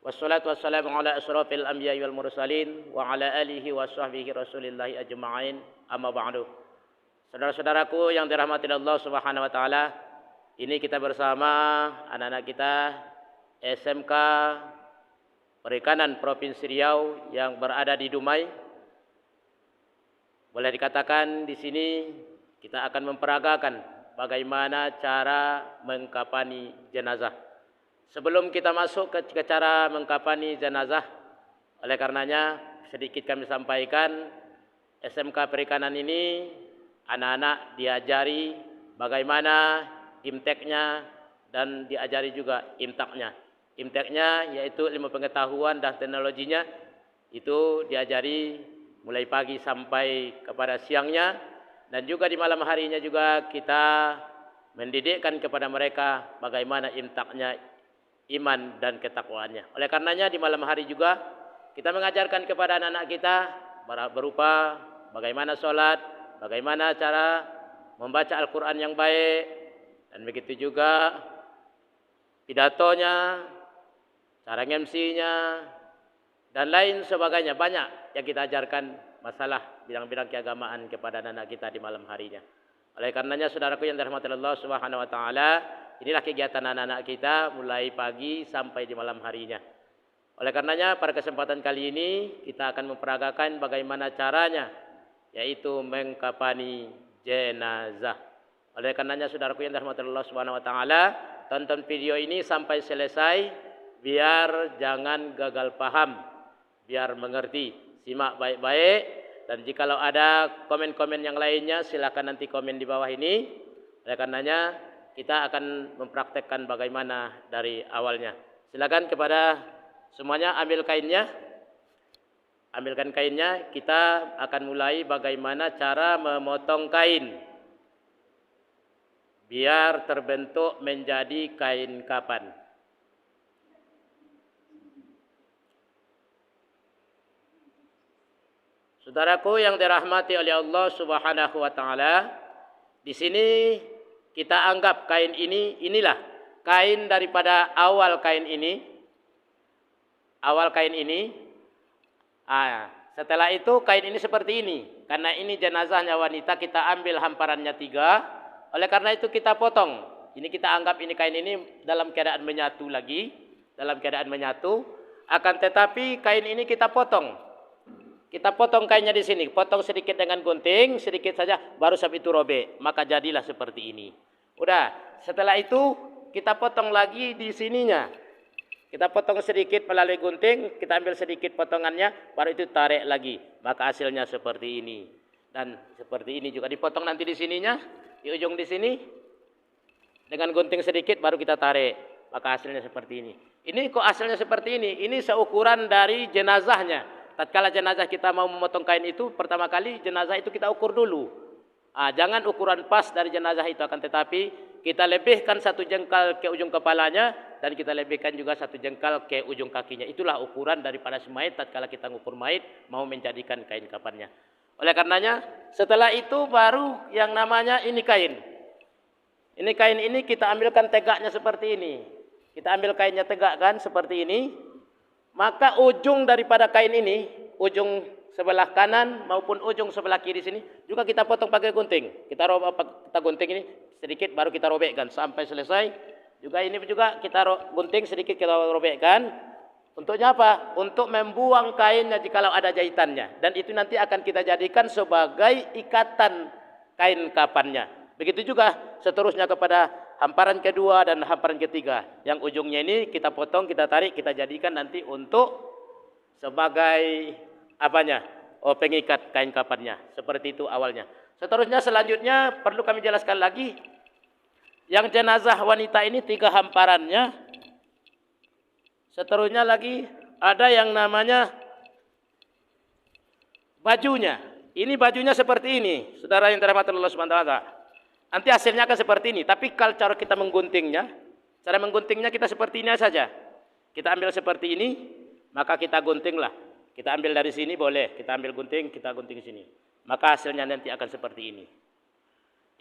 Wassalatu wassalamu ala asrafil anbiya'i wal mursalin wa ala alihi wa sahbihi rasulillahi ajma'in. Amma ba'du. Saudara-saudaraku yang dirahmati Allah Subhanahu wa taala, ini kita bersama anak-anak kita SMK Perikanan Provinsi Riau yang berada di Dumai. Boleh dikatakan di sini kita akan memperagakan bagaimana cara mengkafani jenazah. Sebelum kita masuk ke cara mengkafani jenazah, oleh karenanya sedikit kami sampaikan, SMK Perikanan ini anak-anak diajari bagaimana imteknya dan diajari juga imtaknya. Imteknya yaitu ilmu pengetahuan dan teknologinya, itu diajari mulai pagi sampai kepada siangnya, dan juga di malam harinya juga kita mendidikkan kepada mereka bagaimana imtaknya, iman dan ketakwaannya. Oleh karenanya di malam hari juga kita mengajarkan kepada anak-anak kita berupa bagaimana sholat, bagaimana cara membaca Al-Quran yang baik, dan begitu juga pidatonya, cara MC-nya, dan lain sebagainya. Banyak yang kita ajarkan masalah bidang-bidang keagamaan kepada anak-anak kita di malam harinya. Oleh karenanya saudaraku yang dirahmati Allah Subhanahu wa taala, inilah kegiatan anak-anak kita mulai pagi sampai di malam harinya. Oleh karenanya pada kesempatan kali ini kita akan memperagakan bagaimana caranya, yaitu mengkafani jenazah. Oleh karenanya saudaraku yang dirahmati Allah Subhanahu wa taala, tonton video ini sampai selesai biar jangan gagal paham, biar mengerti. Simak baik-baik. Dan jikalau ada komen-komen yang lainnya, silakan nanti komen di bawah ini. Oleh karenanya kita akan mempraktekkan bagaimana dari awalnya. Silakan kepada semuanya ambil kainnya. Ambilkan kainnya. Kita akan mulai bagaimana cara memotong kain biar terbentuk menjadi kain kafan. Saudaraku yang dirahmati oleh Allah Subhanahu wa taala, di sini kita anggap kain ini, inilah kain daripada awal kain ini. Awal kain ini. Setelah itu kain ini seperti ini. Karena ini jenazahnya wanita, kita ambil hamparannya 3. Oleh karena itu kita potong. Ini kita anggap ini kain ini dalam keadaan menyatu lagi. Dalam keadaan menyatu. Akan tetapi kain ini kita potong. Kita potong kainnya di sini, potong sedikit dengan gunting, sedikit saja, baru sampai itu robek, maka jadilah seperti ini. Udah, setelah itu kita potong lagi di sininya. Kita potong sedikit melalui gunting, kita ambil sedikit potongannya, baru itu tarik lagi, maka hasilnya seperti ini. Dan seperti ini juga dipotong nanti di sininya, di ujung di sini, dengan gunting sedikit baru kita tarik, maka hasilnya seperti ini. Ini kok hasilnya seperti ini? Ini seukuran dari jenazahnya. Tatkala jenazah kita mau memotong kain itu, pertama kali jenazah itu kita ukur dulu. Jangan ukuran pas dari jenazah itu, akan tetapi kita lebihkan 1 jengkal ke ujung kepalanya dan kita lebihkan juga 1 jengkal ke ujung kakinya. Itulah ukuran daripada mayit tatkala kita mengukur mayit mau menjadikan kain kafannya. Oleh karenanya setelah itu baru yang namanya ini kain. Ini kain ini kita ambilkan tegaknya seperti ini. Kita ambil kainnya tegakkan seperti ini. Maka ujung daripada kain ini, ujung sebelah kanan maupun ujung sebelah kiri sini juga kita potong pakai gunting. Kita gunting ini sedikit baru kita robekkan sampai selesai. Juga ini juga kita gunting sedikit kita robekkan. Untuknya apa? Untuk membuang kainnya jikalau ada jahitannya. Dan itu nanti akan kita jadikan sebagai ikatan kain kafannya. Begitu juga seterusnya kepada hamparan kedua dan hamparan ketiga. Yang ujungnya ini kita potong, kita tarik, kita jadikan nanti untuk sebagai apanya? Pengikat kain kafannya. Seperti itu awalnya. Seterusnya selanjutnya perlu kami jelaskan lagi. Yang jenazah wanita ini 3 hamparannya. Seterusnya lagi ada yang namanya bajunya. Ini bajunya seperti ini. Saudara yang dirahmati Allah Subhanahu wa taala. Nanti hasilnya akan seperti ini. Tapi kalau cara kita mengguntingnya, cara mengguntingnya kita seperti ini saja. Kita ambil seperti ini, maka kita guntinglah. Kita ambil dari sini boleh, kita ambil gunting, kita gunting sini. Maka hasilnya nanti akan seperti ini.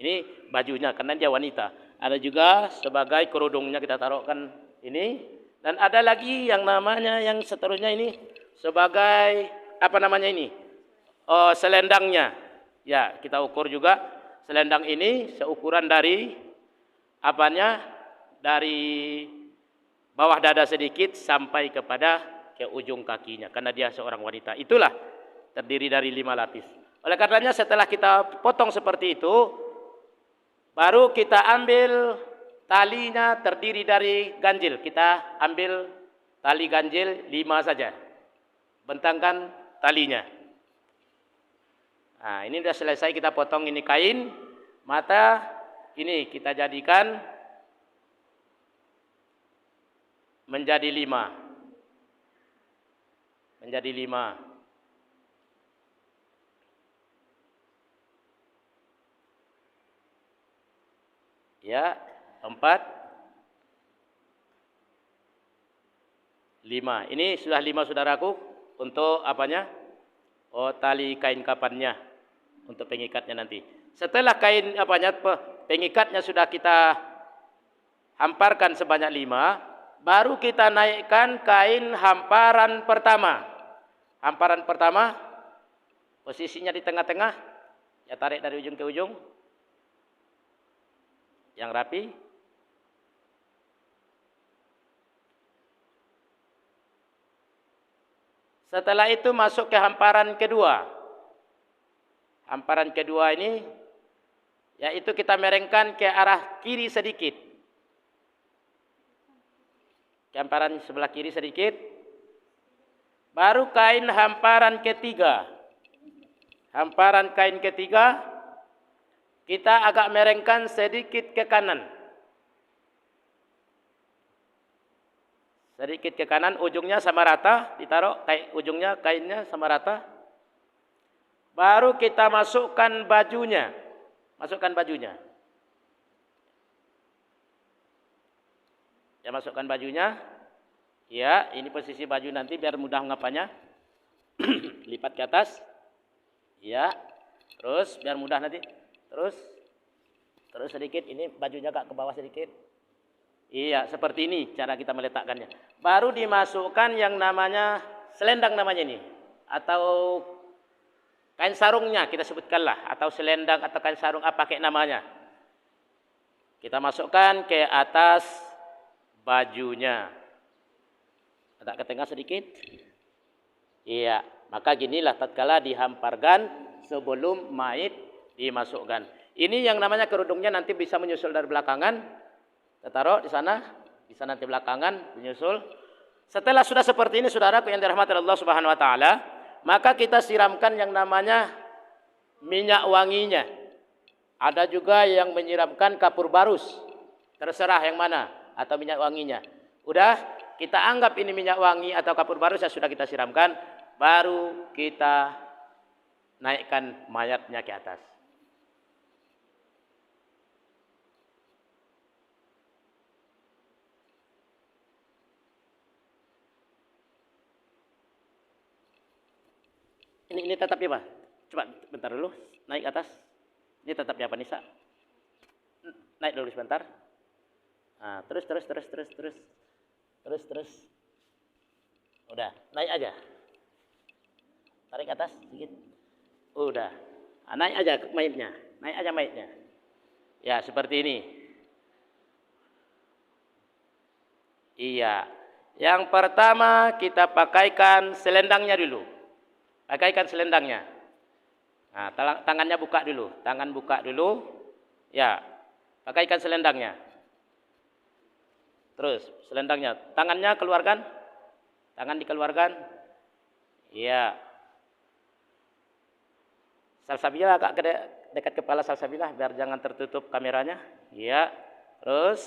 Ini bajunya, karena dia wanita. Ada juga sebagai kerudungnya kita taruhkan ini. Dan ada lagi yang namanya yang seterusnya ini sebagai apa namanya ini? Oh, selendangnya. Ya, kita ukur juga selendang ini seukuran dari apanya? Dari bawah dada sedikit sampai kepada ke ujung kakinya karena dia seorang wanita. Itulah terdiri dari 5 lapis. Oleh karenanya setelah kita potong seperti itu, baru kita ambil talinya terdiri dari ganjil. Kita ambil tali ganjil 5 saja. Bentangkan talinya. Nah, ini sudah selesai kita potong ini kain. Mata ini kita jadikan menjadi 5. Menjadi 5. Ya, 4, 5. Ini sudah 5 saudaraku untuk apanya? Oh, tali kain kapannya untuk pengikatnya nanti. Setelah kain apanya pengikatnya sudah kita hamparkan sebanyak 5, baru kita naikkan kain hamparan pertama. Hamparan pertama posisinya di tengah-tengah. Ya, tarik dari ujung ke ujung. Yang rapi. Setelah itu masuk ke hamparan kedua. Hamparan kedua ini yaitu kita merengkan ke arah kiri sedikit. Ke hamparan sebelah kiri sedikit. Baru kain hamparan ketiga. Hamparan kain ketiga kita agak merengkan sedikit ke kanan. Sedikit ke kanan, ujungnya sama rata, ditaruh ujungnya kainnya sama rata. Baru kita masukkan bajunya. Masukkan bajunya. Ya, masukkan bajunya. Ya, ini posisi baju nanti biar mudah ngapanya. Lipat ke atas. Ya. Terus biar mudah nanti. Terus sedikit, ini bajunya agak ke bawah sedikit. Iya, seperti ini cara kita meletakkannya. Baru dimasukkan yang namanya selendang namanya ini. Atau kain sarungnya kita sebutkanlah. Atau selendang atau kain sarung apa kayak namanya. Kita masukkan ke atas bajunya. Agak ke tengah sedikit. Iya, maka ginilah tatkala dihamparkan sebelum mayit dimasukkan. Ini yang namanya kerudungnya nanti bisa menyusul dari belakangan. Kita taruh di sana, bisa nanti belakangan menyusul. Setelah sudah seperti ini saudaraku yang dirahmati Allah Subhanahu wa taala, maka kita siramkan yang namanya minyak wanginya. Ada juga yang menyiramkan kapur barus. Terserah yang mana atau minyak wanginya. Udah kita anggap ini minyak wangi atau kapur barus yang sudah kita siramkan, baru kita naikkan mayatnya ke atas. Ini tetapnya apa? Coba bentar dulu, naik atas. Ini tetapnya apa Nisa? Naik dulu sebentar. Nah, terus. Udah, naik aja. Tarik atas sedikit. Udah. Nah, naik aja mayitnya. Naik aja mayitnya. Ya, seperti ini. Iya. Yang pertama kita pakaikan selendangnya dulu. Pakaikan selendangnya. Nah, tangannya buka dulu. Tangan buka dulu. Ya. Pakaikan selendangnya. Terus selendangnya. Tangannya keluarkan. Tangan dikeluarkan. Iya. Salsabilah agak dekat kepala salsabilah biar jangan tertutup kameranya. Iya. Terus.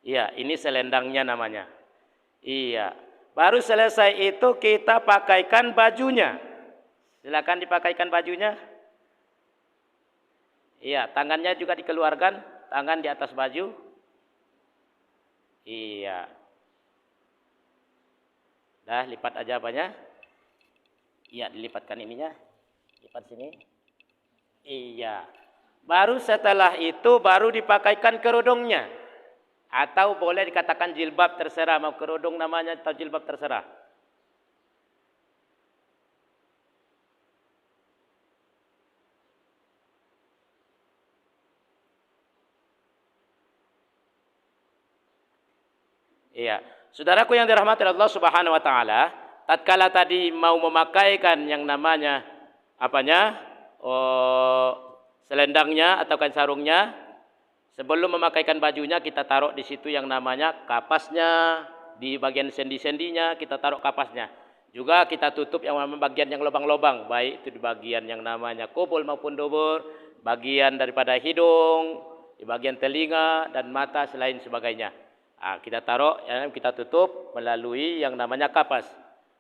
Iya, ini selendangnya namanya. Iya. Baru selesai itu kita pakaikan bajunya. Silakan dipakaikan bajunya. Iya, tangannya juga dikeluarkan, tangan di atas baju. Iya. Dah, lipat aja apanya. Iya, dilipatkan ininya. Lipat sini. Iya. Baru setelah itu baru dipakaikan kerudungnya. Atau boleh dikatakan jilbab, terserah mau kerudung namanya atau jilbab, terserah. Iya. Saudaraku yang dirahmati Allah Subhanahu wa taala, tatkala tadi mau memakaikan yang namanya apanya? Selendangnya atau kan sarungnya, sebelum memakaikan bajunya kita taruh di situ yang namanya kapasnya, di bagian sendi-sendinya kita taruh kapasnya. Juga kita tutup yang bagian yang lubang-lubang, baik itu di bagian yang namanya kubul maupun dubur, bagian daripada hidung, di bagian telinga dan mata selain sebagainya. Kita taruh, kita tutup melalui yang namanya kapas.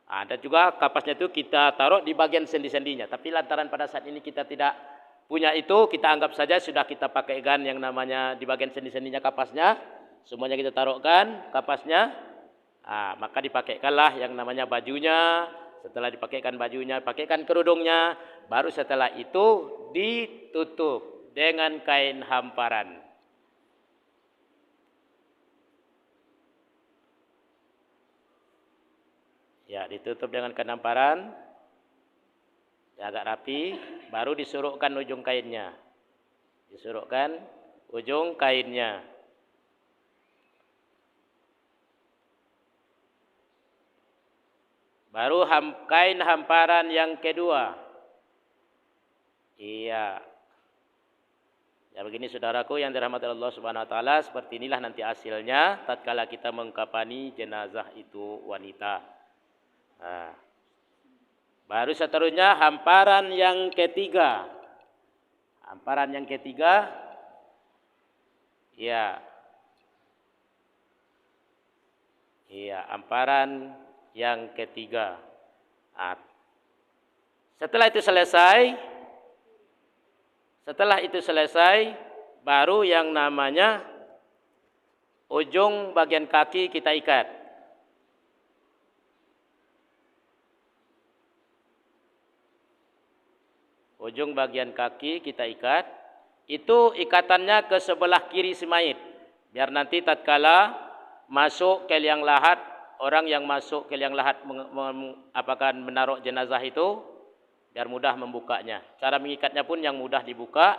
Dan juga kapasnya itu kita taruh di bagian sendi-sendinya. Tapi lantaran pada saat ini kita tidak punya itu, kita anggap saja sudah kita pakaikan yang namanya di bagian sendi-sendinya kapasnya. Semuanya kita taruhkan kapasnya. Maka dipakaikanlah yang namanya bajunya. Setelah dipakaikan bajunya, pakaikan kerudungnya. Baru setelah itu ditutup dengan kain hamparan. Ya, ditutup dengan kain hamparan. Ya, agak rapi, baru disurukkan ujung kainnya. Disurukkan ujung kainnya. Baru kain hamparan yang kedua. Iya. Ya, begini saudaraku yang dirahmati Allah Subhanahu wa taala, seperti inilah nanti hasilnya tatkala kita mengkafani jenazah itu wanita. Baru seterusnya hamparan yang ketiga. Hamparan yang ketiga, ya, hamparan yang ketiga. Setelah itu selesai, baru yang namanya ujung bagian kaki kita ikat. Ujung bagian kaki kita ikat. Itu ikatannya ke sebelah kiri si mayit. Biar nanti tatkala masuk ke liang lahat, orang yang masuk ke liang lahat apakah menaruh jenazah itu, biar mudah membukanya. Cara mengikatnya pun yang mudah dibuka.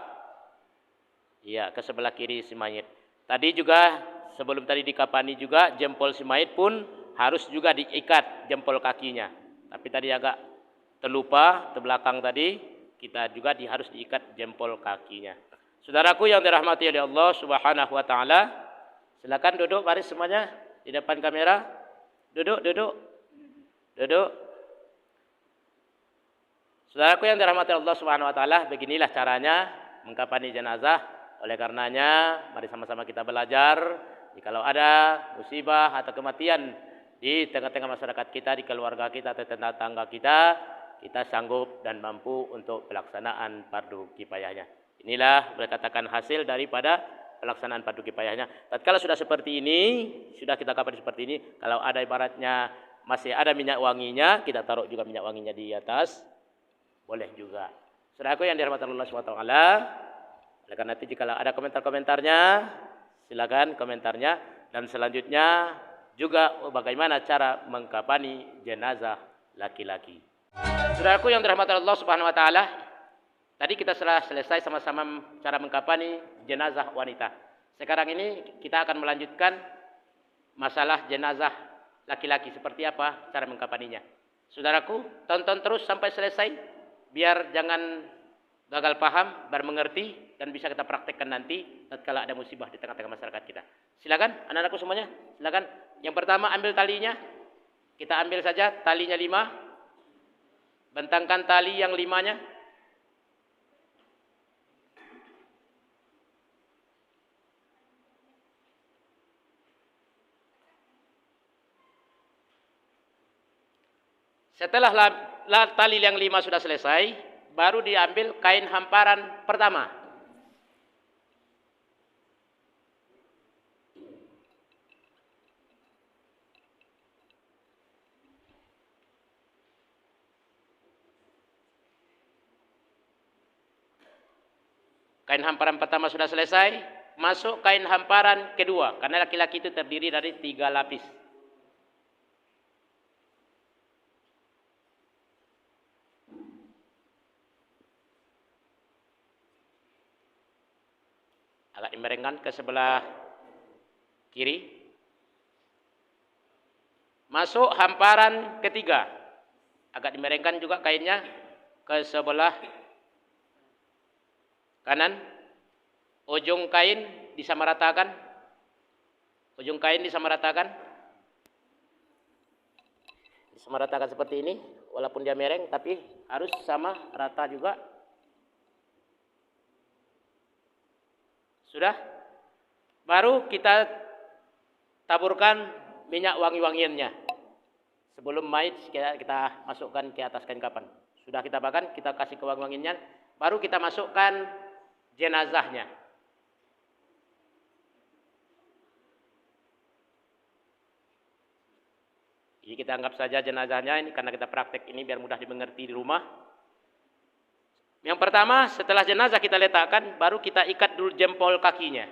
Iya, ke sebelah kiri si mayit. Tadi juga sebelum tadi dikafani juga jempol si mayit pun harus juga diikat jempol kakinya. Tapi tadi agak terlupa terbelakang tadi. Kita juga harus diikat jempol kakinya. Saudaraku yang dirahmati oleh Allah Subhanahu wa taala, silakan duduk baris semuanya di depan kamera. Duduk. Saudaraku yang dirahmati Allah Subhanahu wa taala, beginilah caranya mengkafani jenazah. Oleh karenanya, mari sama-sama kita belajar. Jikalau ada musibah atau kematian di tengah-tengah masyarakat kita, di keluarga kita atau tetangga kita sanggup dan mampu untuk pelaksanaan fardu kifayahnya. Inilah boleh katakan hasil daripada pelaksanaan fardu kifayahnya. Tatkala sudah seperti ini, sudah kita kafani seperti ini, kalau ada ibaratnya masih ada minyak wanginya, kita taruh juga minyak wanginya di atas. Boleh juga. Saudaraku yang dirahmati Allah SWT, oleh karena itu jika ada komentar-komentarnya, silakan komentarnya. Dan selanjutnya juga bagaimana cara mengkafani jenazah laki-laki. Saudaraku yang dirahmati Allah Subhanahu wa taala, tadi kita telah selesai sama-sama cara mengkafani jenazah wanita. Sekarang ini kita akan melanjutkan masalah jenazah laki-laki, seperti apa cara mengkafaninya. Saudaraku, tonton terus sampai selesai biar jangan gagal paham, biar mengerti dan bisa kita praktekkan nanti tatkala ada musibah di tengah-tengah masyarakat kita. Silakan anak-anakku semuanya, silakan. Yang pertama ambil talinya. Kita ambil saja talinya 5. Bentangkan tali yang 5-nya. Setelah tali yang 5 sudah selesai, baru diambil kain hamparan pertama. Kain hamparan pertama sudah selesai, masuk kain hamparan kedua. Karena laki-laki itu terdiri dari 3 lapis. Agak dimiringkan ke sebelah kiri. Masuk hamparan ketiga. Agak dimiringkan juga kainnya ke sebelah kanan. Ujung kain disamaratakan. Ujung kain disamaratakan. Disamaratakan seperti ini. Walaupun dia miring, tapi harus sama rata juga. Sudah? Baru kita taburkan minyak wangi-wangiannya. Sebelum mayit kita masukkan ke atas kain kafan. Sudah kita bakar, kita kasih ke wangi-wangiannya. Baru kita masukkan jenazahnya. Jadi kita anggap saja jenazahnya ini karena kita praktek ini biar mudah dimengerti di rumah. Yang pertama, setelah jenazah kita letakkan, baru kita ikat dulu jempol kakinya.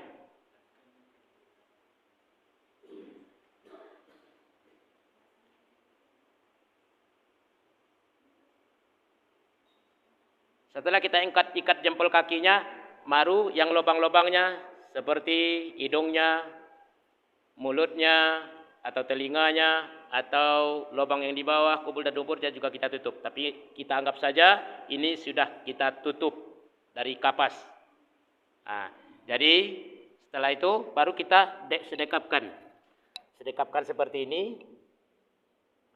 Setelah kita ikat jempol kakinya, baru yang lubang-lubangnya seperti hidungnya, mulutnya, atau telinganya, atau lubang yang di bawah, kubul dan duburnya juga kita tutup. Tapi kita anggap saja ini sudah kita tutup dari kapas. Nah, jadi setelah itu baru kita sedekapkan. Sedekapkan seperti ini.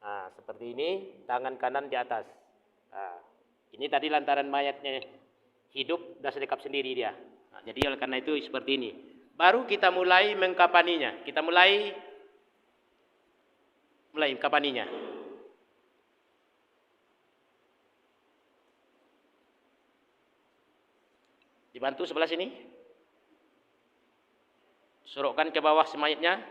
Nah, seperti ini, tangan kanan di atas. Nah, ini tadi lantaran mayatnya hidup, sudah sedekap sendiri dia. Nah, jadi oleh karena itu seperti ini. Baru kita mulai mengkapaninya. Kita mulai kapaninya. Dibantu sebelah sini. Sorokkan ke bawah semayatnya.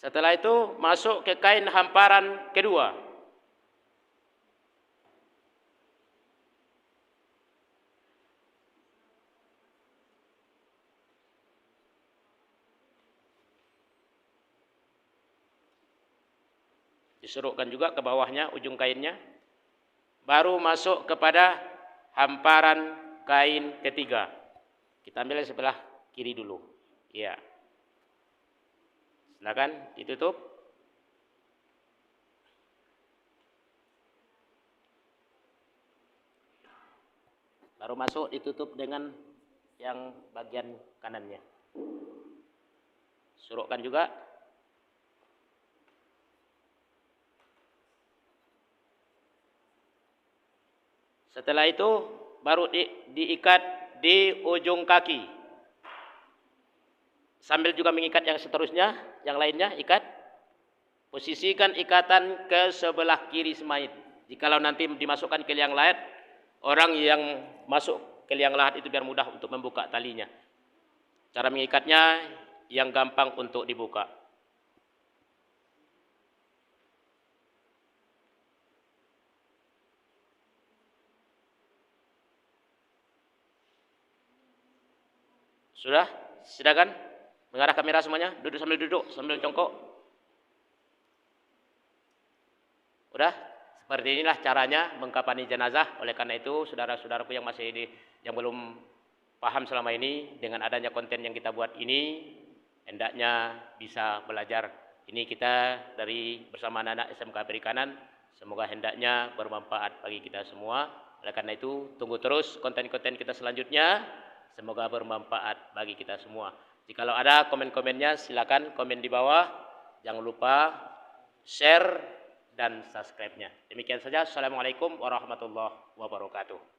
Setelah itu masuk ke kain hamparan kedua. Diserukkan juga ke bawahnya ujung kainnya. Baru masuk kepada hamparan kain ketiga. Kita ambil sebelah kiri dulu. Ya. Silakan ditutup. Baru masuk ditutup dengan yang bagian kanannya. Surukkan juga. Setelah itu baru diikat di ujung kaki. Sambil juga mengikat yang seterusnya, yang lainnya ikat. Posisikan ikatan ke sebelah kiri semayit. Jikalau nanti dimasukkan ke liang lahat, orang yang masuk ke liang lahat itu biar mudah untuk membuka talinya. Cara mengikatnya yang gampang untuk dibuka. Sudah? Silakan mengarah kamera semuanya. Duduk, sambil jongkok. Udah? Seperti inilah caranya mengkafani jenazah. Oleh karena itu, saudara-saudaraku yang yang belum paham selama ini dengan adanya konten yang kita buat ini, hendaknya bisa belajar. Ini kita dari bersama anak-anak SMK Perikanan. Semoga hendaknya bermanfaat bagi kita semua. Oleh karena itu, tunggu terus konten-konten kita selanjutnya. Semoga bermanfaat bagi kita semua. Jikalau ada komen-komennya, silakan komen di bawah. Jangan lupa share dan subscribe-nya. Demikian saja. Assalamualaikum warahmatullahi wabarakatuh.